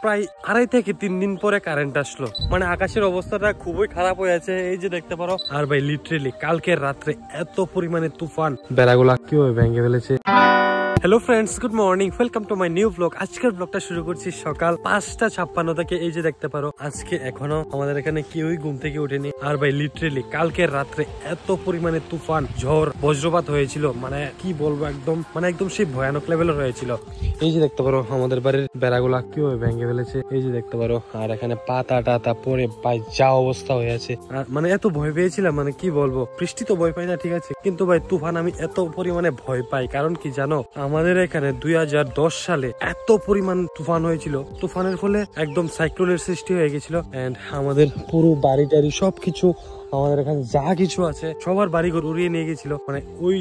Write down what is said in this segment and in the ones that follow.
প্রায় 2.5 থেকে 3 দিন পরে কারেন্ট আসলো। মানে আকাশের অবস্থাটা খুবই খারাপ হয়ে আছে, এই যে দেখতে পারো। আর ভাই লিটারেলি কালকের রাত্রে এত পরিমাণে তুফান, বেড়াগুলা কিভাবে ভেঙে ফেলেছে। Hello friends, good morning, welcome to my new blog. আজকের ব্লগটা শুরু করছি সকাল 5:56 থেকে। এই যে দেখতে পারো আজকে এখনো আমাদের এখানে কেউই ঘুম থেকে উঠেনি। আর ভাই লিটারেলি কালকের রাত্রে এত পরিমাণে তুফান, ঝড়, বজ্রপাত হয়েছিল, মানে কি বলবো, একদম সেই ভয়ানক লেভেলের হয়েছিল। এই যে দেখতে পারো আমাদের বাড়ির বেড়াগুলা কিভাবে ভেঙে ফেলেছে, এই যে দেখতে পারো। আর এখানে পাতা টাতা পরে ভাই যা অবস্থা হয়ে আছে, আর মানে এত ভয় পেয়েছিলাম, মানে কি বলবো। বৃষ্টি তো ভয় পাই না, ঠিক আছে, কিন্তু ভাই তুফান আমি এত পরিমাণে ভয় পাই। কারণ কি জানো, আমাদের এখানে 2010 সালে এত পরিমাণ তুফান হয়েছিল। তুফানের ফলে একদম সাইক্লোনের সৃষ্টি হয়ে গেছিল, এন্ড আমাদের পুরো বাড়ি টাড়ি সবকিছু, আমাদের এখানে যা কিছু আছে সবার বাড়িঘর উড়িয়ে নিয়ে গেছিল। মানে ওই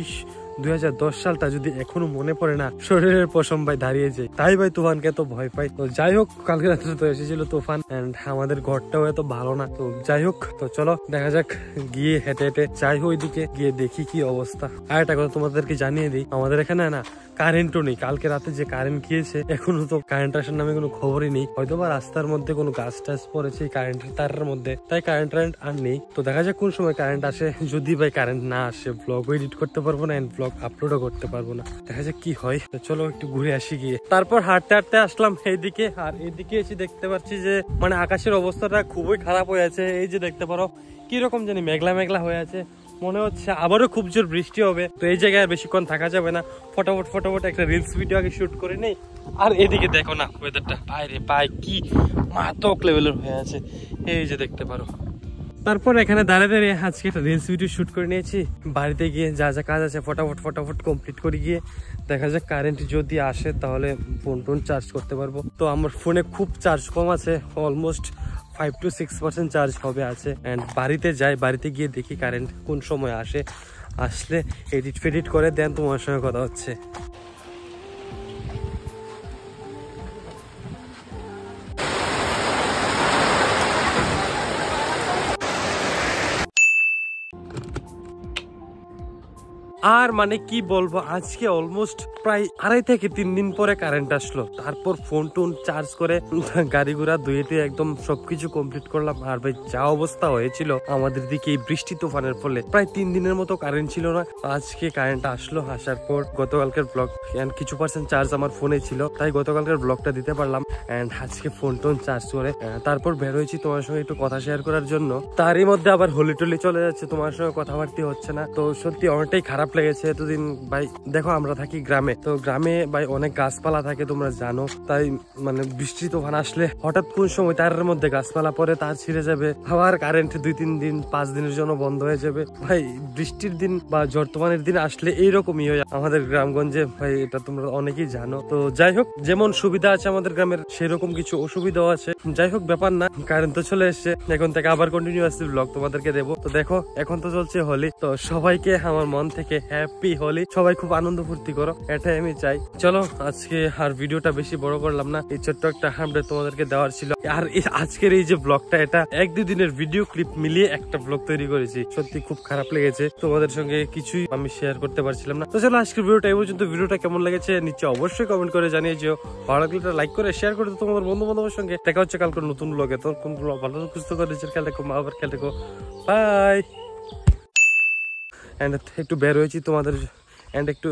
2010 সালটা যদি এখনো মনে পড়ে না, শরীরের পশম ভাই দাঁড়িয়ে যায়। তাই ভাই তুফানকে এত ভয় পাই। তো যাই হোক, কালকে রাত্রে তো এসেছিল তুফান, এন্ড আমাদের ঘরটাও এত ভালো না। তো যাই হোক, তো চলো দেখা যাক, গিয়ে হেঁটে হেঁটে যাই ওইদিকে, গিয়ে দেখি কি অবস্থা। আর একটা কথা তোমাদেরকে জানিয়ে দিই, আমাদের এখানে না কারেন্টও নেই। কালকে রাতে যে কারেন্ট গিয়েছে, এখনো তো কারেন্ট আসার নামে কোনো খবরই নেই। হয়তো বা রাস্তার মধ্যে কোনো গাছ টাছ পড়েছে কারেন্টের তারের মধ্যে, তাই কারেন্ট আর নেই। তো দেখা যাক কোন সময় কারেন্ট আসে। যদি ভাই কারেন্ট না আসে, ব্লগ এডিট করতে পারবো না, এন্ড ব্লগ আপলোডও করতে পারবো না। দেখা যাক কি হয়। তো চলো একটু ঘুরে আসি গিয়ে। তারপর হাঁটতে হাঁটতে আসলাম এইদিকে, আর এইদিকে এসে দেখতে পাচ্ছি যে মানে আকাশের অবস্থাটা খুবই খারাপ হয়ে আছে। এই যে দেখতে পারো কিরকম জানি মেঘলা মেঘলা হয়ে আছে, মনে হচ্ছে আবারও খুব জোর বৃষ্টি হবে। তো এই জায়গায় বেশিক্ষণ থাকা যাবে না, ফটাফট একটা রিলস ভিডিও আগে শুট করে নেই। আর এদিকে দেখো না ওয়েদারটা, বাইরে পাই কি মারাত্মক লেভেলের হয়ে আছে, এই যে দেখতে পারো। তারপর এখানে দাঁড়িয়ে আজকে একটা রিলস ভিডিও শুট করে নিয়েছি। বাড়িতে গিয়ে যা যা কাজ আছে ফটাফট কমপ্লিট করে গিয়ে দেখা যাক কারেন্ট যদি আসে তাহলে ফোন চার্জ করতে পারবো। তো আমার ফোনে খুব চার্জ কম আছে, অলমোস্ট 5 to 6% চার্জ হবে আছে। এন্ড বাড়িতে যাই, বাড়িতে গিয়ে দেখি কারেন্ট কোন সময় আসলে এডিট ফেডিট করে দেন তোমার সঙ্গে কথা হচ্ছে। আর মানে কি বলবো, আজকে অলমোস্ট প্রায় 2.5 থেকে 3 দিন পরে কারেন্ট আসলো। তারপর ফোন টোন চার্জ করে গাড়ি ঘোড়া ধুয়েতে একদম সবকিছু কমপ্লিট করলাম। আর ভাই যা অবস্থা হয়েছিল আমাদের দিকে এই বৃষ্টি তুফানের ফলে, প্রায় 3 দিনের মতো কারেন্ট ছিল না। আজকে কারেন্ট আসলো, আসার পর গতকালকের ব্লগ এন্ড কিছু পার্সেন্ট চার্জ আমার ফোনে ছিল, তাই গতকালকের ব্লগটা দিতে পারলাম। এন্ড আজকে ফোন টোন চার্জ করে তারপর বের হয়েছি তোমার সঙ্গে একটু কথা শেয়ার করার জন্য। তারই মধ্যে আবার হোলি টোলি চলে যাচ্ছে, তোমার সঙ্গে কথাবার্তা হচ্ছে না। তো সত্যি অনেকটাই খারাপ লেগেছে এতদিন ভাই। দেখো আমরা থাকি গ্রামে, তো গ্রামে ভাই অনেক গাছপালা থাকে তোমরা জানো। তাই মানে বৃষ্টি তুফান আসলে হঠাৎ কোন সময় তারের মধ্যে গাছপালা পরে তার ছিঁড়ে যাবে, আবার কারেন্ট 2-3 দিন 5 দিনের জন্য বন্ধ হয়ে যাবে। ভাই বৃষ্টির দিন বা ঝড় তুফানের দিন আসলে এইরকমই হয় আমাদের গ্রামগঞ্জে ভাই, এটা তোমরা অনেকেই জানো। তো যাই হোক, যেমন সুবিধা আছে আমাদের গ্রামের, সেরকম কিছু অসুবিধাও আছে। যাই হোক, ব্যাপার না, কারেন্ট তো চলে এসছে, এখন থেকে আবার কন্টিনিউয়াসলি ব্লগ তোমাদেরকে দেবো। তো দেখো এখন তো চলছে হোলি, তো সবাইকে আমার মন থেকে হ্যাপি হোলি, সবাই খুব আনন্দ ফুর্তি করো, এটাই আমি চাই। চলো আজকে আর ভিডিওটা বেশি বড় করলাম না, এই ছোট্ট একটা আপডেট তোমাদেরকে দেওয়ার ছিল। আর আজকের এই যে ব্লগটা, এটা 1-2 দিনের ভিডিও ক্লিপ মিলিয়ে একটা ব্লগ তৈরি করেছি। সত্যি খুব খারাপ লেগেছে, তোমাদের সঙ্গে কিছুই আমি শেয়ার করতে পারছিলাম না। তো চলো আজকের ভিডিওটা এই পর্যন্ত। ভিডিওটা কেমন লেগেছে নিচে অবশ্যই কমেন্ট করে জানিয়ে যেও। ভালো লাগলে লাইক করে শেয়ার করে তোমাদের বন্ধু বান্ধবের সঙ্গে। দেখা হচ্ছে কালকে নতুন ব্লগে। তখন ভালো সুস্থ করে নিজের খেয়াল রেখো, মা বাবার খেয়াল রেখো। বাই। এন্ড একটু বের হয়েছি তোমাদের, এন্ড একটু